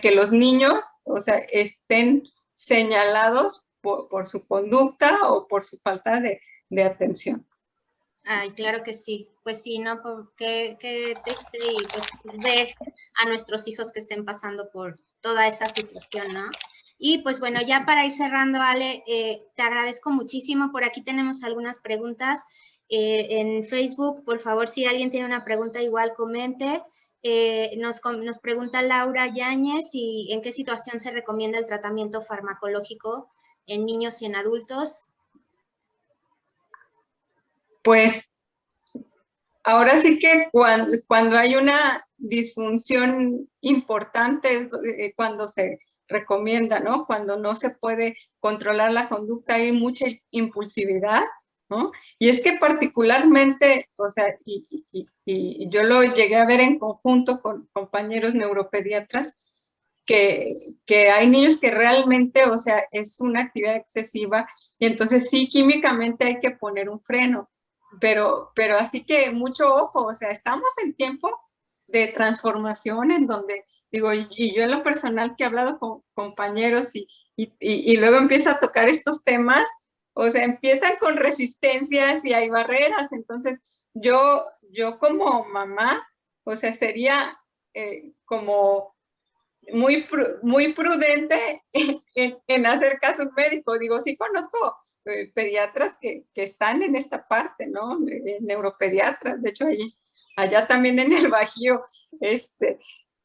que los niños, o sea, estén señalados por su conducta o por su falta de atención. Ay, claro que sí. Pues sí, ¿no? Porque triste y pues ver a nuestros hijos que estén pasando por toda esa situación, ¿no? Y pues bueno, ya para ir cerrando, Ale, te agradezco muchísimo. Por aquí tenemos algunas preguntas en Facebook. Por favor, si alguien tiene una pregunta, igual comente. Nos pregunta Laura Yáñez y en qué situación se recomienda el tratamiento farmacológico en niños y en adultos. Pues ahora sí que cuando hay una disfunción importante es cuando se recomienda, ¿no? Cuando no se puede controlar la conducta, hay mucha impulsividad, ¿no? Y es que particularmente, o sea, y yo lo llegué a ver en conjunto con compañeros neuropediatras, que hay niños que realmente, o sea, es una actividad excesiva y entonces sí, químicamente hay que poner un freno. Pero así que mucho ojo, o sea, estamos en tiempo de transformación en donde, digo, y yo en lo personal que he hablado con compañeros y luego empiezo a tocar estos temas, o sea, empiezan con resistencias y hay barreras, entonces yo como mamá, o sea, sería como muy prudente en hacer caso a un médico. Digo, sí conozco pediatras que están en esta parte, ¿no? Neuropediatras, de hecho, allá también en el Bajío,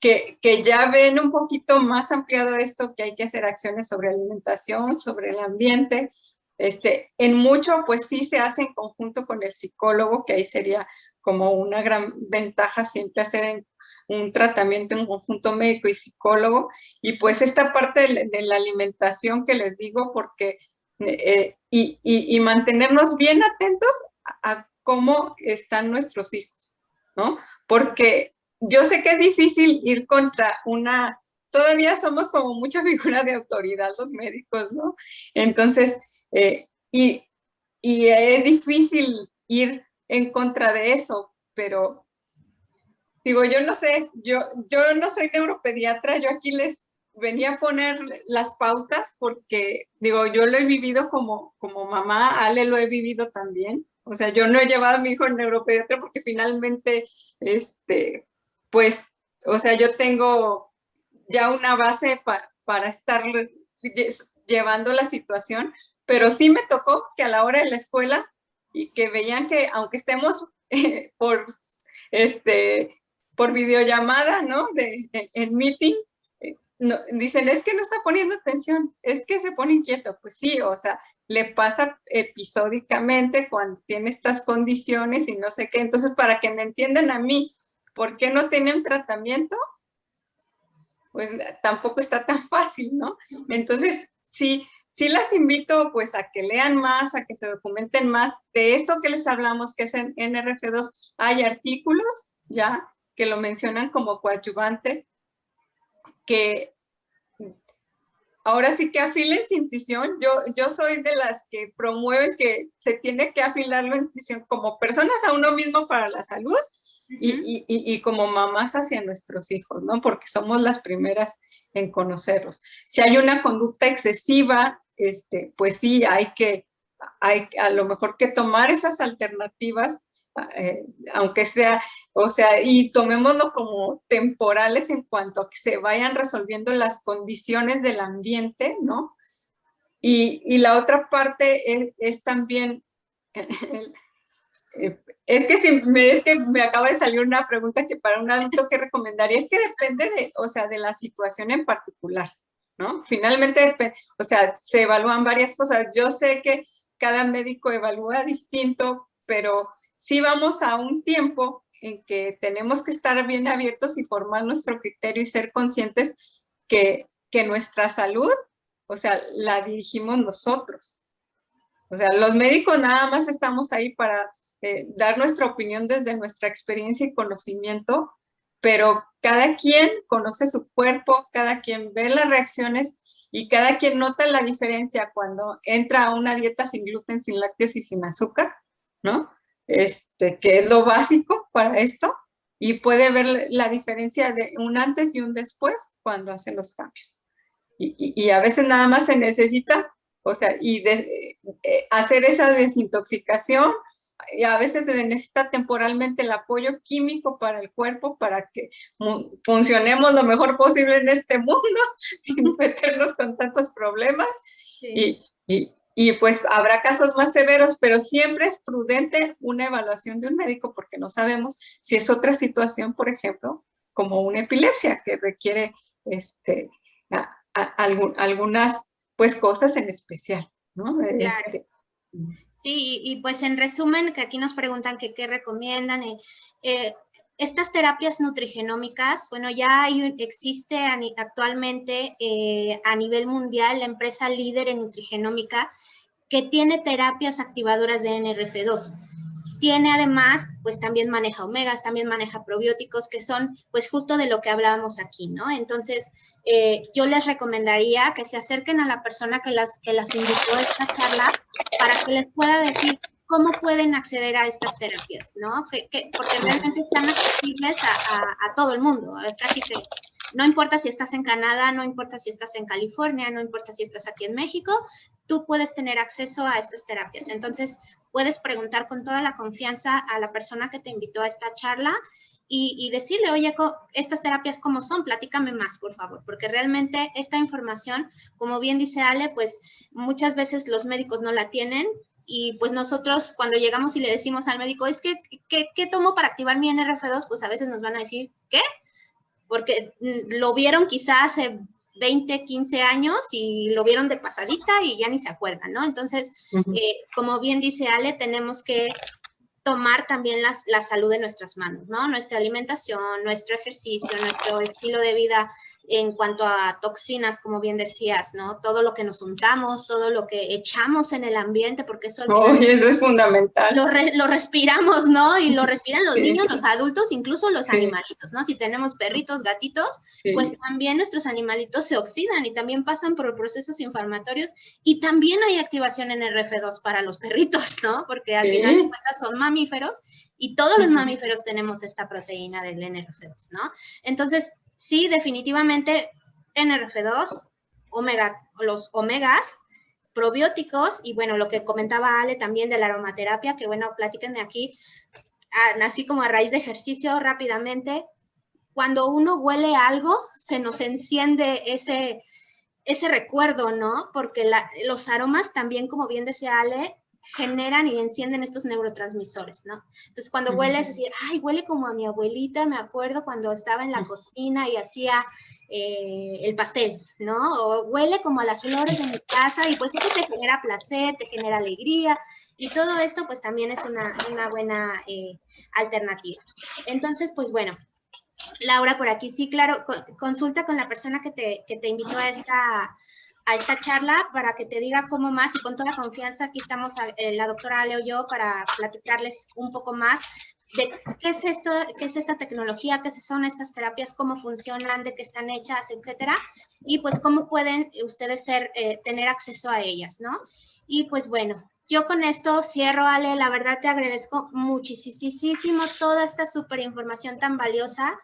que ya ven un poquito más ampliado esto, que hay que hacer acciones sobre alimentación, sobre el ambiente. En mucho, pues sí se hace en conjunto con el psicólogo, que ahí sería como una gran ventaja siempre hacer un tratamiento en conjunto médico y psicólogo, y pues esta parte de la alimentación que les digo, porque y mantenernos bien atentos a cómo están nuestros hijos, ¿no? Porque yo sé que es difícil ir contra todavía somos como mucha figura de autoridad los médicos, ¿no? Entonces, y es difícil ir en contra de eso, pero digo, yo no sé, yo no soy neuropediatra, yo aquí les venía a poner las pautas porque, digo, yo lo he vivido como mamá, Ale lo he vivido también. O sea, yo no he llevado a mi hijo al neuropediatra porque finalmente, pues, o sea, yo tengo ya una base para estar llevando la situación, pero sí me tocó que a la hora de la escuela y que veían que aunque estemos por videollamada, ¿no? En meeting, no, dicen, es que no está poniendo atención, es que se pone inquieto. Pues sí, o sea, le pasa episódicamente cuando tiene estas condiciones y no sé qué. Entonces, para que me entiendan a mí, ¿por qué no tienen tratamiento? Pues tampoco está tan fácil, ¿no? Entonces, sí las invito pues a que lean más, a que se documenten más de esto que les hablamos, que es en NRF2. Hay artículos ya que lo mencionan como coadyuvante, que ahora sí que afilen sin tisión. Yo soy de las que promueven que se tiene que afilarlo en tisión como personas a uno mismo para la salud y como mamás hacia nuestros hijos, ¿no? Porque somos las primeras en conocerlos. Si hay una conducta excesiva, pues sí, hay a lo mejor que tomar esas alternativas, aunque sea, o sea, y tomémoslo como temporales en cuanto a que se vayan resolviendo las condiciones del ambiente, ¿no? Y la otra parte es también, es que me acaba de salir una pregunta que para un adulto que recomendaría, es que depende o sea, de la situación en particular, ¿no? Finalmente, o sea, se evalúan varias cosas. Yo sé que cada médico evalúa distinto, pero sí vamos a un tiempo en que tenemos que estar bien abiertos y formar nuestro criterio y ser conscientes que nuestra salud, o sea, la dirigimos nosotros. O sea, los médicos nada más estamos ahí para dar nuestra opinión desde nuestra experiencia y conocimiento, pero cada quien conoce su cuerpo, cada quien ve las reacciones y cada quien nota la diferencia cuando entra a una dieta sin gluten, sin lácteos y sin azúcar, ¿no? Que es lo básico para esto, y puede ver la diferencia de un antes y un después cuando hace los cambios. Y a veces nada más se necesita, o sea, hacer esa desintoxicación, y a veces se necesita temporalmente el apoyo químico para el cuerpo para que funcionemos lo mejor posible en este mundo sin meternos con tantos problemas. Sí. Y pues habrá casos más severos, pero siempre es prudente una evaluación de un médico porque no sabemos si es otra situación, por ejemplo, como una epilepsia que requiere algunas pues cosas en especial, ¿no? Claro. Sí, y pues en resumen, que aquí nos preguntan que qué recomiendan. Estas terapias nutrigenómicas, bueno, ya existe actualmente a nivel mundial la empresa líder en nutrigenómica que tiene terapias activadoras de NRF2. Tiene además, pues también maneja omegas, también maneja probióticos, que son pues justo de lo que hablábamos aquí, ¿no? Entonces, yo les recomendaría que se acerquen a la persona que las invitó a esta charla para que les pueda decir cómo pueden acceder a estas terapias, ¿no? Porque realmente están accesibles a todo el mundo, casi que no importa si estás en Canadá, no importa si estás en California, no importa si estás aquí en México, tú puedes tener acceso a estas terapias. Entonces, puedes preguntar con toda la confianza a la persona que te invitó a esta charla y decirle, oye, estas terapias cómo son, platícame más, por favor, porque realmente esta información, como bien dice Ale, pues muchas veces los médicos no la tienen y pues nosotros cuando llegamos y le decimos al médico, es que, ¿qué tomo para activar mi NRF2? Pues a veces nos van a decir, ¿qué? Porque lo vieron quizás hace 20, 15 años y lo vieron de pasadita y ya ni se acuerdan, ¿no? Entonces, como bien dice Ale, tenemos que tomar también la salud en nuestras manos, ¿no? Nuestra alimentación, nuestro ejercicio, nuestro estilo de vida en cuanto a toxinas, como bien decías, ¿no? Todo lo que nos untamos, todo lo que echamos en el ambiente, porque eso al final eso es fundamental. lo respiramos, ¿no? Y lo respiran los Sí. niños, los adultos, incluso los Sí. animalitos, ¿no? Si tenemos perritos, gatitos, Sí. pues también nuestros animalitos se oxidan y también pasan por procesos inflamatorios y también hay activación en NRF2 para los perritos, ¿no? Porque al Sí. final de cuentas son mamíferos y todos los mamíferos tenemos esta proteína del NRF2, ¿no? Entonces, sí, definitivamente NRF2, los omegas, probióticos y bueno, lo que comentaba Ale también de la aromaterapia, que bueno, platíquenme aquí, así como a raíz de ejercicio rápidamente, cuando uno huele algo, se nos enciende ese recuerdo, ¿no? Porque los aromas también, como bien decía Ale, generan y encienden estos neurotransmisores, ¿no? Entonces, cuando hueles, así, ay, huele como a mi abuelita, me acuerdo cuando estaba en la cocina y hacía el pastel, ¿no? O huele como a las flores de mi casa y pues eso te genera placer, te genera alegría y todo esto pues también es una buena alternativa. Entonces, pues bueno, Laura, por aquí, sí, claro, consulta con la persona que te invitó a esta charla para que te diga cómo más y con toda confianza aquí estamos la doctora Ale o yo para platicarles un poco más de qué es esto, qué es esta tecnología, qué son estas terapias, cómo funcionan, de qué están hechas, etcétera, y pues cómo pueden ustedes tener acceso a ellas, ¿no? Y pues bueno, yo con esto cierro, Ale, la verdad te agradezco muchísimo toda esta súper información tan valiosa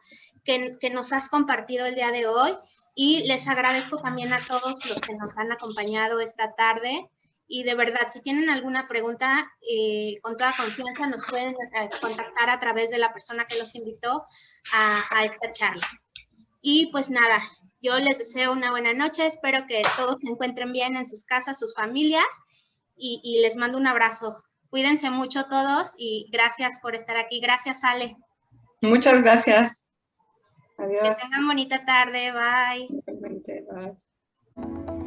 que nos has compartido el día de hoy y les agradezco también a todos los que nos han acompañado esta tarde y de verdad, si tienen alguna pregunta, con toda confianza nos pueden contactar a través de la persona que los invitó a esta charla. Y pues nada, yo les deseo una buena noche, espero que todos se encuentren bien en sus casas, sus familias y les mando un abrazo. Cuídense mucho todos y gracias por estar aquí. Gracias, Ale. Muchas gracias. Adiós. Que tengan bonita tarde. Bye. Bye.